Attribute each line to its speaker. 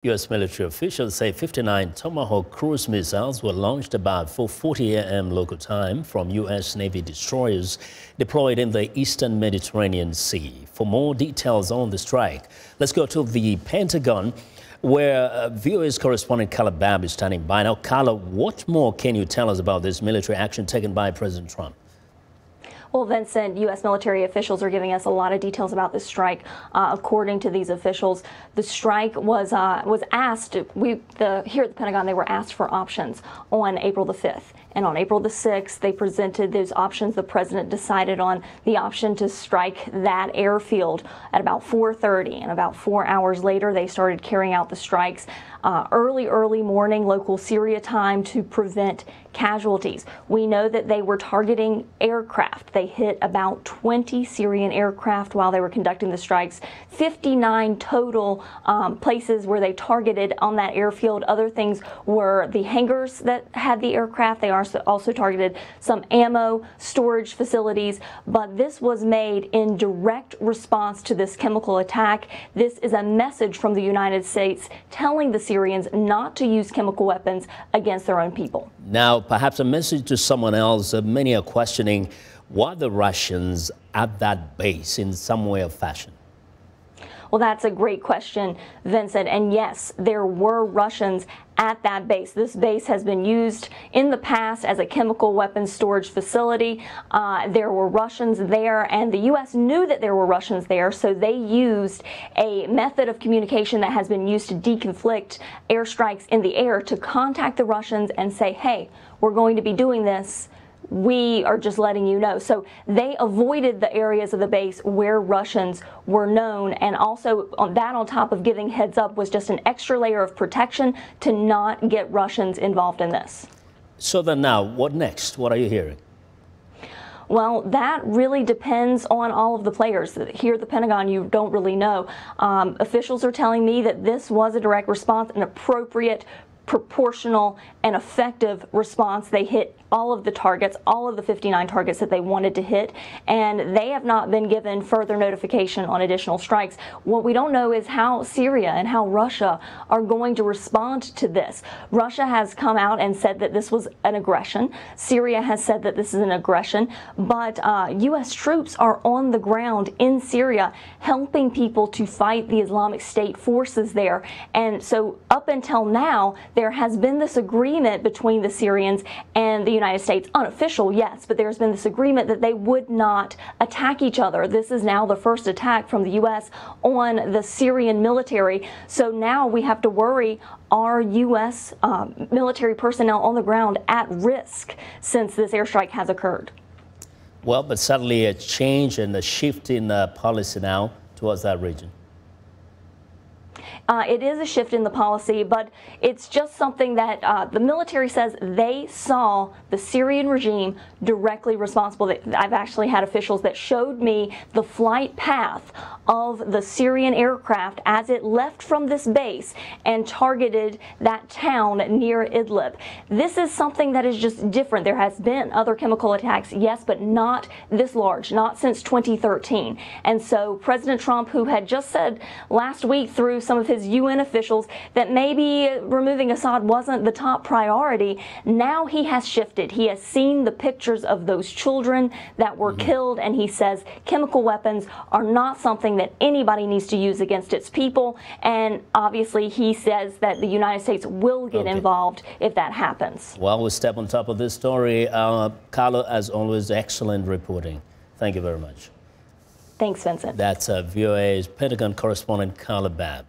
Speaker 1: U.S. military officials say 59 Tomahawk cruise missiles were launched about 4:40 a.m. local time from U.S. Navy destroyers deployed in the eastern Mediterranean Sea. For more details on the strike, let's go to the Pentagon, where VOA's correspondent Carla Babb is standing by. Now, Carla, what more can you tell us about this military action taken by President Trump?
Speaker 2: Well, Vincent, U.S. military officials are giving us a lot of details about this strike. According to these officials, the strike was asked. Here at the Pentagon, they were asked for options on April the 5th. And on April the 6th, they presented those options. The president decided on the option to strike that airfield at about 4:30. And about 4 hours later, they started carrying out the strikes early morning local Syria time to prevent casualties. We know that they were targeting aircraft. They hit about 20 Syrian aircraft while they were conducting the strikes. 59 total places where they targeted on that airfield. Other things were the hangars that had the aircraft. They also targeted some ammo storage facilities. But this was made in direct response to this chemical attack. This is a message from the United States telling the Syrians not to use chemical weapons against their own people.
Speaker 1: Now, perhaps a message to someone else. Many are questioning, were the Russians at that base in some way or fashion?
Speaker 2: Well, that's a great question, Vincent. And yes, there were Russians at that base. This base has been used in the past as a chemical weapons storage facility. There were Russians there, and the U.S. knew that there were Russians there, so they used a method of communication that has been used to deconflict airstrikes in the air to contact the Russians and say, hey, we're going to be doing this. We are just letting you know. So they avoided the areas of the base where Russians were known, and also on top of giving heads up was just an extra layer of protection to not get Russians involved in this. So
Speaker 1: then now, what next? What are you hearing?
Speaker 2: Well, that really depends on all of the players. Here at the Pentagon, you don't really know. Officials are telling me that this was a direct response, an appropriate, proportional, and effective response. They hit all of the targets, all of the 59 targets that they wanted to hit, and they have not been given further notification on additional strikes. What we don't know is how Syria and how Russia are going to respond to this. Russia has come out and said that this was an aggression. Syria has said that this is an aggression, but U.S. troops are on the ground in Syria helping people to fight the Islamic State forces there. And so up until now, there has been this agreement between the Syrians and the United States, unofficial, yes, but there's been this agreement that they would not attack each other. This is now the first attack from the U.S. on the Syrian military. So now we have to worry, are U.S. military personnel on the ground at risk since this airstrike has occurred?
Speaker 1: Well, but suddenly a change and a shift in policy now towards that region.
Speaker 2: It is a shift in the policy, but it's just something that the military says they saw the Syrian regime directly responsible. I've actually had officials that showed me the flight path of the Syrian aircraft as it left from this base and targeted that town near Idlib. This is something that is just different. There has been other chemical attacks, yes, but not this large, not since 2013. And so President Trump, who had just said last week through some of his UN officials that maybe removing Assad wasn't the top priority, now he has shifted. He has seen the pictures of those children that were killed, and he says chemical weapons are not something that anybody needs to use against its people. And obviously he says that the United States will get involved if that happens.
Speaker 1: Well, we'll step on top of this story. Carla, as always, excellent reporting. Thank you very much.
Speaker 2: Thanks, Vincent.
Speaker 1: That's VOA's Pentagon correspondent Carla Babb.